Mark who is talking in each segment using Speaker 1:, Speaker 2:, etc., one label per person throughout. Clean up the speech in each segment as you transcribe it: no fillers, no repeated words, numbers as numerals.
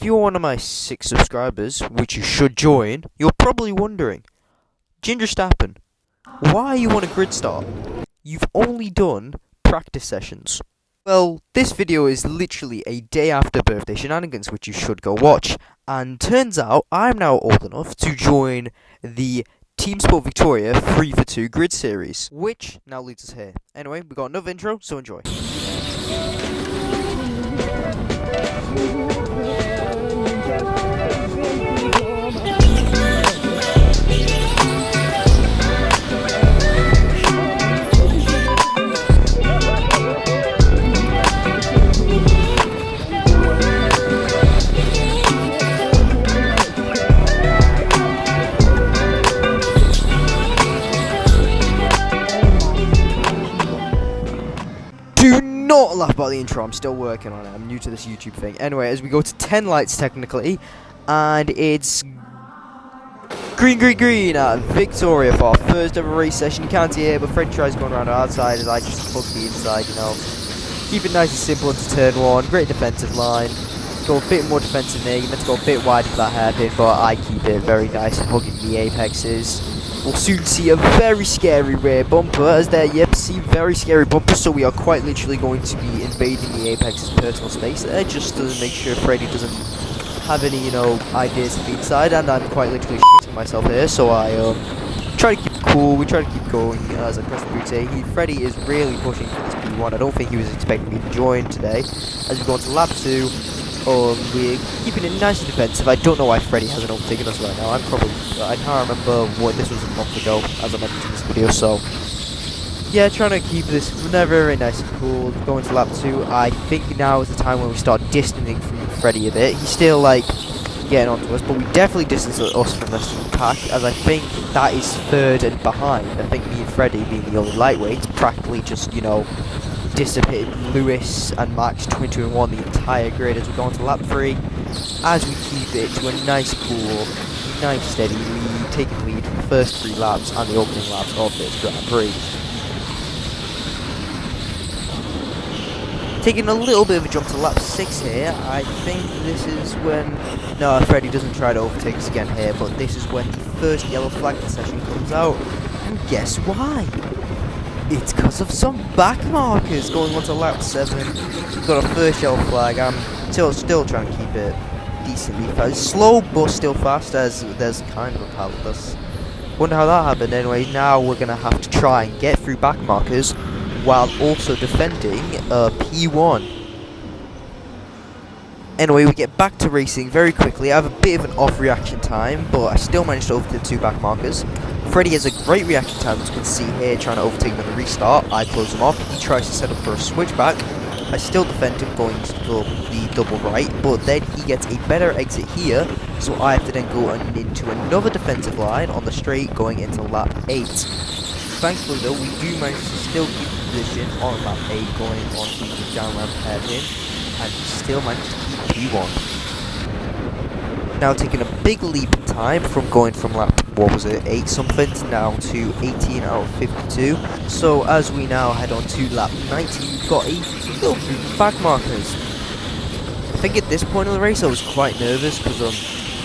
Speaker 1: you're one of my 6 subscribers, which you should join, you're probably wondering, Ginger Stappen, why are you on a grid start? You've only done practice sessions. Well, this video is literally a day after birthday shenanigans, which you should go watch. And turns out I'm now old enough to join the Team Sport Victoria 3-for-2 grid series, which now leads us here. Anyway, we got another intro, so enjoy. Do not laugh about the intro, I'm still working on it, I'm new to this YouTube thing. Anyway, as we go to 10 lights technically, and it's green at Victoria for our first ever race session. You can't see it, but Fred tries going around the outside as I just hook the inside, you know. Keep it nice and simple into turn 1, great defensive line. Go a bit more defensive there, you meant to go a bit wide for that hairpin, but I keep it very nice and hugging the apexes. We'll soon see a very scary rear bumper, as there, yep, see very scary bumper, so we are quite literally going to be invading the apex's personal space there, just to make sure Freddy doesn't have any, you know, ideas to be inside, and I'm quite literally shitting myself here, so I try to keep it cool, we try to keep going as I press the boot here. Freddy is really pushing for this P1, I don't think he was expecting me to join today. As we go on to lap 2, we're keeping it nice and defensive. I don't know why Freddy hasn't overtaken us right now. I can't remember what this was a month ago, as I mentioned in this video, so yeah, trying to keep this very nice and cool. Going to lap 2, I think now is the time when we start distancing from Freddy a bit. He's still like getting onto us, but we definitely distance us from this pack, as I think that is third and behind. I think me and Freddy, being the only lightweights, practically just, you know, dissipated Lewis and Max 2 and 1 the entire grid as we go on to lap 3, as we keep it to a nice cool, nice steady lead, taking the lead for the first 3 laps and the opening laps of this Grand Prix. Taking a little bit of a jump to lap 6 here. I think this is when, no, Freddy doesn't try to overtake us again here, but this is when the first yellow flag session comes out, and guess why? It's because of some back markers going on to lap 7. We've got our first yellow flag. I'm still trying to keep it decently fast. Slow, but still fast, as there's kind of a pallet bus. Wonder how that happened. Anyway, now we're going to have to try and get through back markers while also defending P1. Anyway, we get back to racing very quickly. I have a bit of an off reaction time, but I still managed to overtake the 2 back markers. Freddy has a great reaction time, as you can see here, trying to overtake him on the restart. I close him off. He tries to set up for a switchback. I still defend him going to the double right, but then he gets a better exit here, so I have to then go into another defensive line on the straight going into lap 8. Thankfully though, we do manage to still keep the position on lap 8 going onto the down ramp hairpin, and we still manage to keep P1. Now taking a big leap in time from going from lap, what was it, 8 something now to 18 out of 52. So as we now head on to lap 19, we've got a little few back markers. I think at this point of the race I was quite nervous, because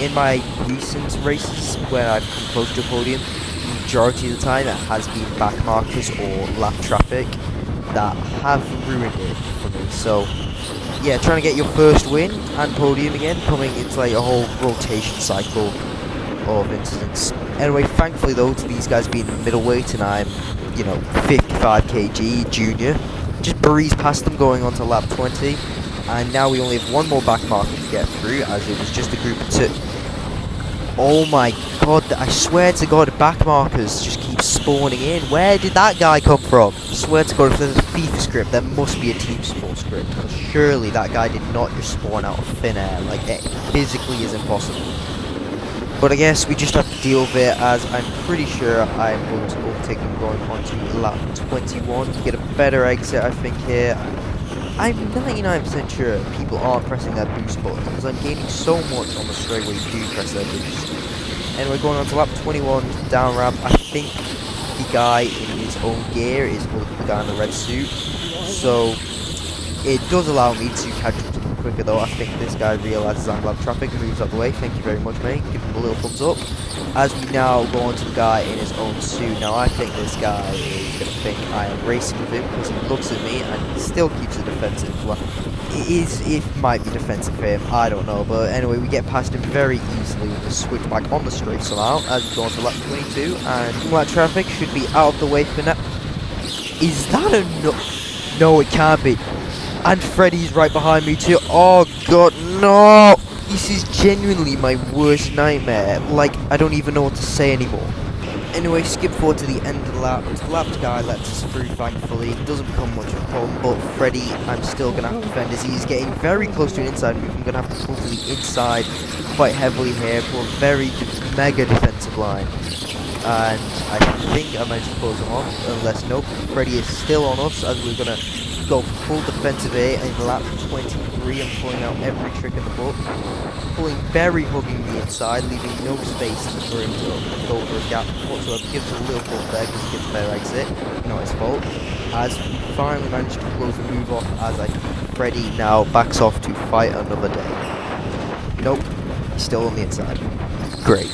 Speaker 1: in my recent races where I've come close to a podium, the majority of the time it has been back markers or lap traffic that have ruined it for me. So yeah, trying to get your first win and podium again, coming into like a whole rotation cycle of incidents. Anyway, thankfully though, to these guys being the middleweight and I'm, you know, 55 kg junior, just breeze past them going on to lap 20, and now we only have one more back marker to get through, as it was just a group of 2. Oh my god, I swear to god, back markers just keep spawning in. Where did that guy come from? I swear to god, if there's a FIFA script, there must be a Team Sport script, because surely that guy did not just spawn out of thin air. Like, it physically is impossible. But I guess we just have to deal with it, as I'm pretty sure I'm going to overtake him going on to lap 21 to get a better exit, I think, here. I'm 99% sure people aren't pressing their boost button, because I'm gaining so much on the straight where you do press their boost. Anyway, going on to lap 21, down ramp, I think the guy in his own gear is the guy in the red suit, so it does allow me to catch up to them quicker though. I think this guy realises I'm lap traffic and moves out the way. Thank you very much, mate. Give him a little thumbs up. As we now go on to the guy in his own suit. Now I think this guy is going to think I am racing with him because he looks at me and he still keeps a defensive. It might be defensive for him, I don't know. But anyway, we get past him very easily with the switch back on the straight somehow as we go on to lap 22. And lap traffic should be out of the way for now. Is that a no? No, it can't be. And Freddy's right behind me too. Oh god, no! This is genuinely my worst nightmare. Like, I don't even know what to say anymore. Anyway, skip forward to the end of the lap. The lapped guy lets us through, thankfully. It doesn't become much of a problem, but Freddy, I'm still going to have to defend as he's getting very close to an inside move. I'm going to have to pull to the inside quite heavily here for a very mega defensive line. And I think I managed to close him off, unless nope, Freddy is still on us as we're going to go full defensive here in lap 23 and pulling out every trick in the book. Hugging the inside, leaving no space for him to go for a gap whatsoever. Gives a little pull there because he gets a better exit, not his fault. As we finally managed to close the move off as I think Freddy now backs off to fight another day. Nope, he's still on the inside. Great.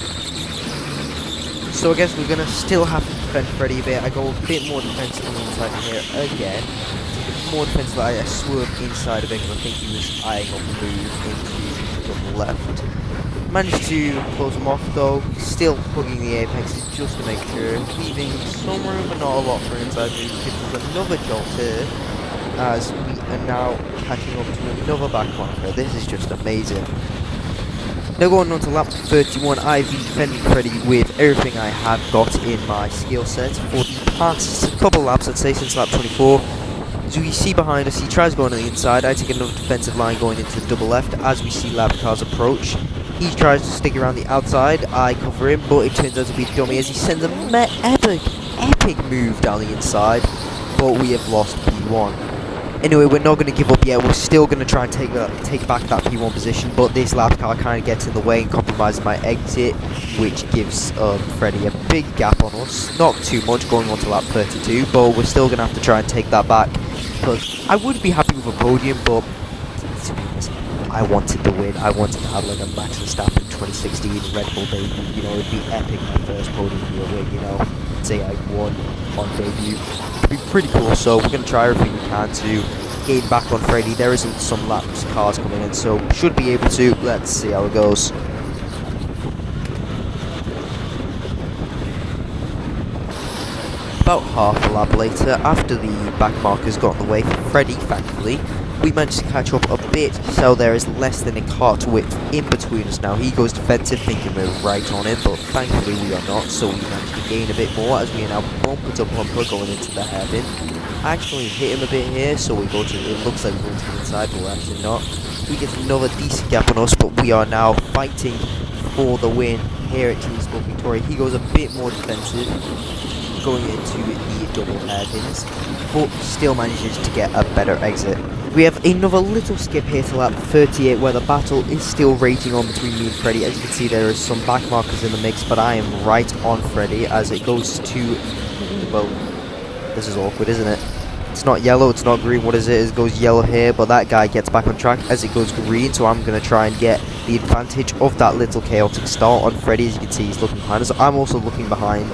Speaker 1: So I guess we're going to still have to defend Freddy a bit. I go a bit more defensive on the inside here again. More defensive, I swerved inside of it because I think he was eyeing up the move into the left. Managed to close him off though, still hugging the apex just to make sure, leaving some room but not a lot for an inside move. Gives us another jolt here as we are now catching up to another back marker. This is just amazing. Now going on to lap 31, I've been defending Freddy with everything I have got in my skill set for the past couple laps, I'd say, since lap 24. As we see behind us, he tries going on the inside. I take another defensive line going into the double left as we see lap cars approach. He tries to stick around the outside. I cover him, but it turns out to be a dummy as he sends an epic move down the inside. But we have lost P1. Anyway, we're not going to give up yet. We're still going to try and take back that P1 position, but this lap car kind of gets in the way and compromises my exit, which gives Freddy a big gap on us. Not too much going on to lap 32, but we're still going to have to try and take that back. Because I would be happy with a podium, but to be honest, I wanted the win. I wanted to have like a Max Verstappen 2016 Red Bull debut. You know, it'd be epic, my first podium win, you know. Say I won on debut. It'd be pretty cool, so we're going to try everything we can to gain back on Freddy. There isn't some laps cars coming in, so should be able to. Let's see how it goes. About half a lap later, after the back markers got in the way for Freddy, thankfully, we managed to catch up a bit, so there is less than a cart width in between us now. He goes defensive, thinking we're right on him, but thankfully we are not, so we managed to gain a bit more as we are now bumper to bumper going into the hairpin. I actually hit him a bit here, so we go to, it looks like we're going to the inside, but we're actually not. He gets another decent gap on us, but we are now fighting for the win here at Team Sport Victoria. He goes a bit more defensive, going into the double hairpins, but still manages to get a better exit. We have another little skip here to lap 38 where the battle is still raging on between me and Freddy. As you can see, there is some back markers in the mix, but I am right on Freddy as it goes to, well, this is awkward, isn't it? It's not yellow, it's not green, what is it? It goes yellow here, but that guy gets back on track as it goes green, so I'm going to try and get the advantage of that little chaotic start on Freddy. As you can see, he's looking behind us. I'm also looking behind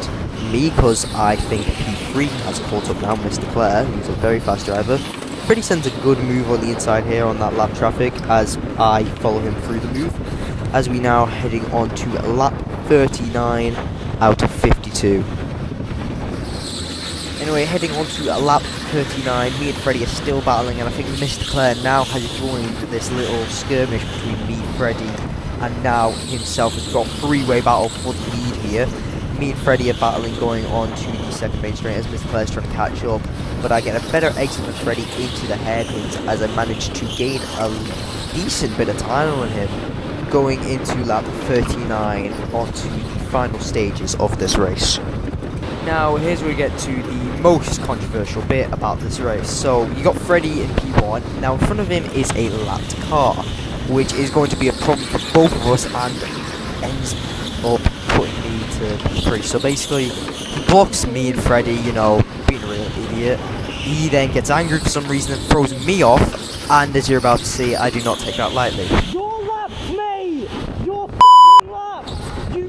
Speaker 1: me because I think P3 has caught up now, Mr. Claire, who's a very fast driver. Freddy sends a good move on the inside here on that lap traffic as I follow him through the move. As we now heading on to lap 39 out of 52. Anyway, heading on to lap 39, me and Freddy are still battling, and I think Mr. Claire now has joined this little skirmish between me, Freddy, and now himself has got a three-way battle for the lead here. Me and Freddy are battling going on to the second main straight as Mr. Claire's trying to catch up, but I get a better exit than Freddy into the hairpins as I manage to gain a decent bit of time on him going into lap 39 onto the final stages of this race. Now here's where we get to the most controversial bit about this race. So you got Freddy in P1, now in front of him is a lapped car, which is going to be a problem for both of us and ends up putting me to P3. So basically, he blocks me and Freddy, you know, being a real idiot. He then gets angry for some reason and throws me off, and as you're about to see, I do not take that lightly.
Speaker 2: Your laps, mate! Your f***ing laps! You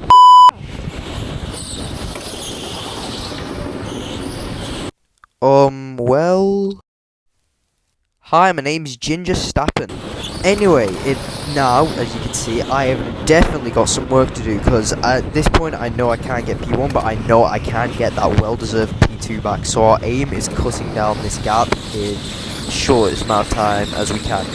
Speaker 1: well... Hi, my name's Ginger Stappen. Anyway, now, as you can see, I have definitely got some work to do, because at this point I know I can't get P1, but I know I can get that well-deserved P2 back, so our aim is cutting down this gap in the shortest amount of time as we can.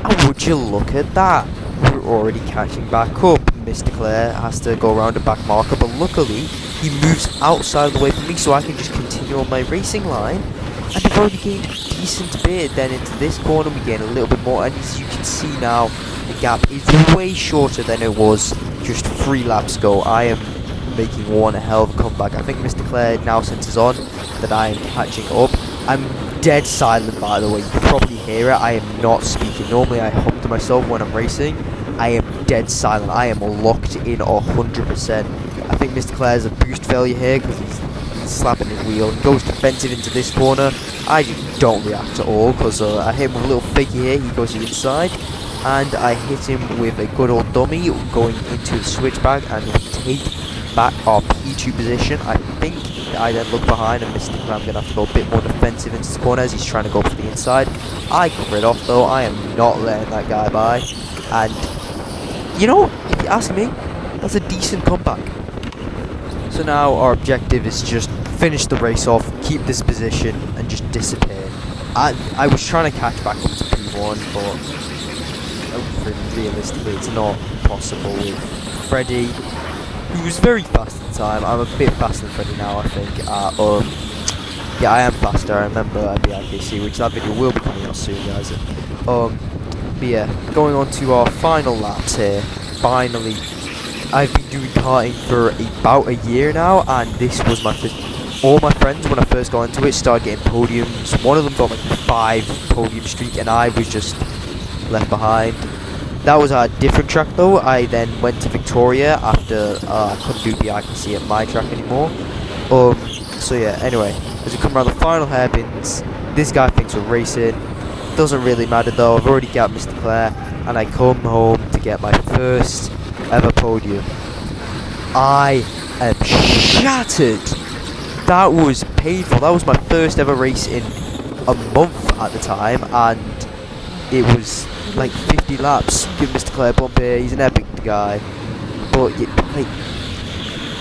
Speaker 1: And would you look at that? We're already catching back up. Mr. Clare has to go around a back marker, but luckily he moves outside of the way for me, so I can just continue on my racing line. And I've already gained a decent bit. Then into this corner we gain a little bit more, and as you can see now, the gap is way shorter than it was just 3 laps ago. I am making one hell of a comeback. I think Mr. Clare now senses on that I am catching up. I'm dead silent, by the way. You can probably hear it. I am not speaking. Normally I hum to myself when I'm racing. I am dead silent. I am locked in 100%. I think Mr. Clare's a boost failure here because he's slapping his wheel. He goes defensive into this corner. I just don't react at all because I hit him with a little fakey here. He goes to the inside, and I hit him with a good old dummy going into the switchback, and we take back our P2 position. I think I then look behind, and Mr. Clare, I'm going to have to go a bit more defensive into the corner as he's trying to go for the inside. I cover it off though. I am not letting that guy by, and you know, if you ask me, that's a decent comeback. So now our objective is just finish the race off, keep this position, and just disappear. I was trying to catch back up to P1, but realistically it's not possible with Freddie, who was very fast at the time. I'm a bit faster than Freddie now, I think. Yeah, I am faster. I remember at the IKC, which that video will be coming out soon, guys. But yeah, going on to our final laps here. Finally, I've been doing karting for about a year now, and this was my first. All my friends, when I first got into it, started getting podiums. One of them got like a 5 podium streak, and I was just left behind. That was a different track though. I then went to Victoria after I couldn't do the IKC at my track anymore. So yeah, anyway, as we come around the final hairpins, this guy thinks we're racing. Doesn't really matter though. I've already got Mr. Clare, and I come home to get my first ever podium. I am shattered. That was painful. That was my first ever race in a month at the time, and it was like 50 laps. Give Mr. Clare a bump here. He's an epic guy, but like,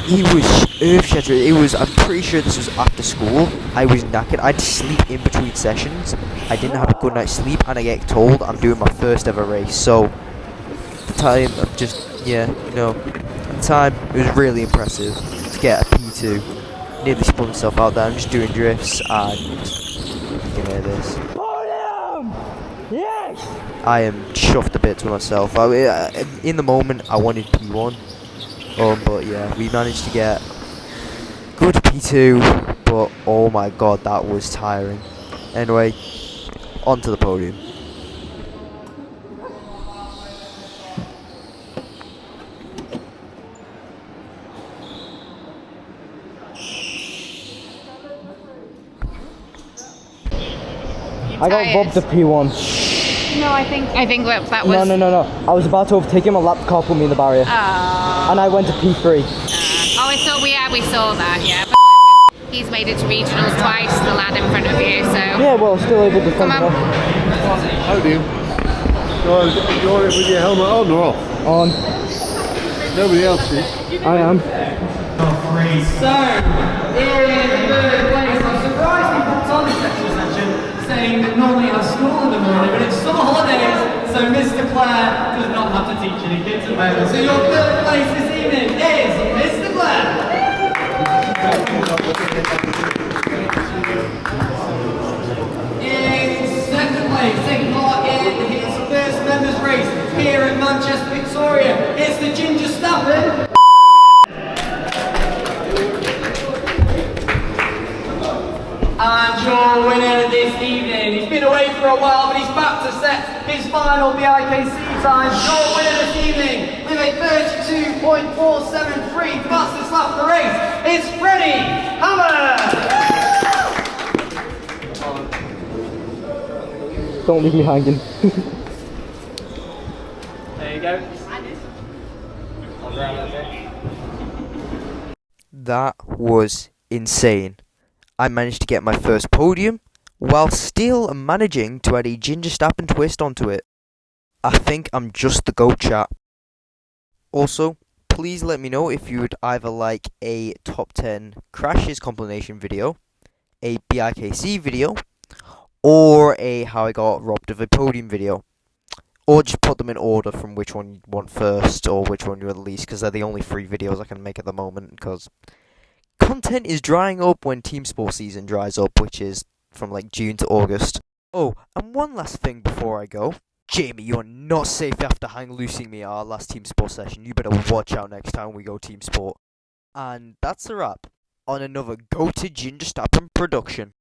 Speaker 1: he was earth-shattering. It was. I'm pretty sure this was after school. I was knackered. I'd sleep in between sessions. I didn't have a good night's sleep, and I get told I'm doing my first ever race. So at the time, I'm just, yeah, you know, at the time it was really impressive to get a P2. Nearly spun myself out there. I'm just doing drifts, and you can hear this.
Speaker 2: Podium! Yes!
Speaker 1: I am chuffed a bit to myself. In the moment, I wanted P1, but yeah, we managed to get good P2. But oh my god, that was tiring. Anyway, onto the podium.
Speaker 2: I got robbed of P1.
Speaker 3: No, I think that was.
Speaker 2: No. I was about to overtake him, a lap car put me in the barrier. And I went to P3.
Speaker 3: We saw that, yeah. But he's made it to regionals twice, the lad in front of you, so.
Speaker 2: Yeah, well, still able to come
Speaker 3: on.
Speaker 4: How do you? You're with your helmet on or off?
Speaker 2: On.
Speaker 4: Nobody else is.
Speaker 2: I am.
Speaker 5: So, in third place, I'm surprised he puts on this extra session, saying that normally I school in the morning, but it's summer holidays, so Mr. Clare does not have to teach any kids at the moment. So your third place this evening is Mr. Clare. In second place, taking part in his first members race here in Manchester, Victoria, it's the Ginger Stappen. And your winner this evening, he's been away for a while, but he's back to set his final BIKC time. Your winner this evening, with a 32.473 fastest lap of the race, is Freddie Hammer!
Speaker 2: Don't leave me hanging.
Speaker 5: There you go.
Speaker 1: That was insane. I managed to get my first podium while still managing to add a ginger snap and twist onto it. I think I'm just the GOAT, chat. Also, please let me know if you would either like a top 10 crashes compilation video, a BIKC video, or a how I got robbed of a podium video. Or just put them in order from which one you want first or which one you want least, because they're the only 3 videos I can make at the moment, because content is drying up when team sport season dries up, which is from like June to August. Oh, and one last thing before I go. Jamie, you are not safe after hang loosing me at our last team sport session. You better watch out next time we go team sport. And that's a wrap on another Go to Ginger Stappen production.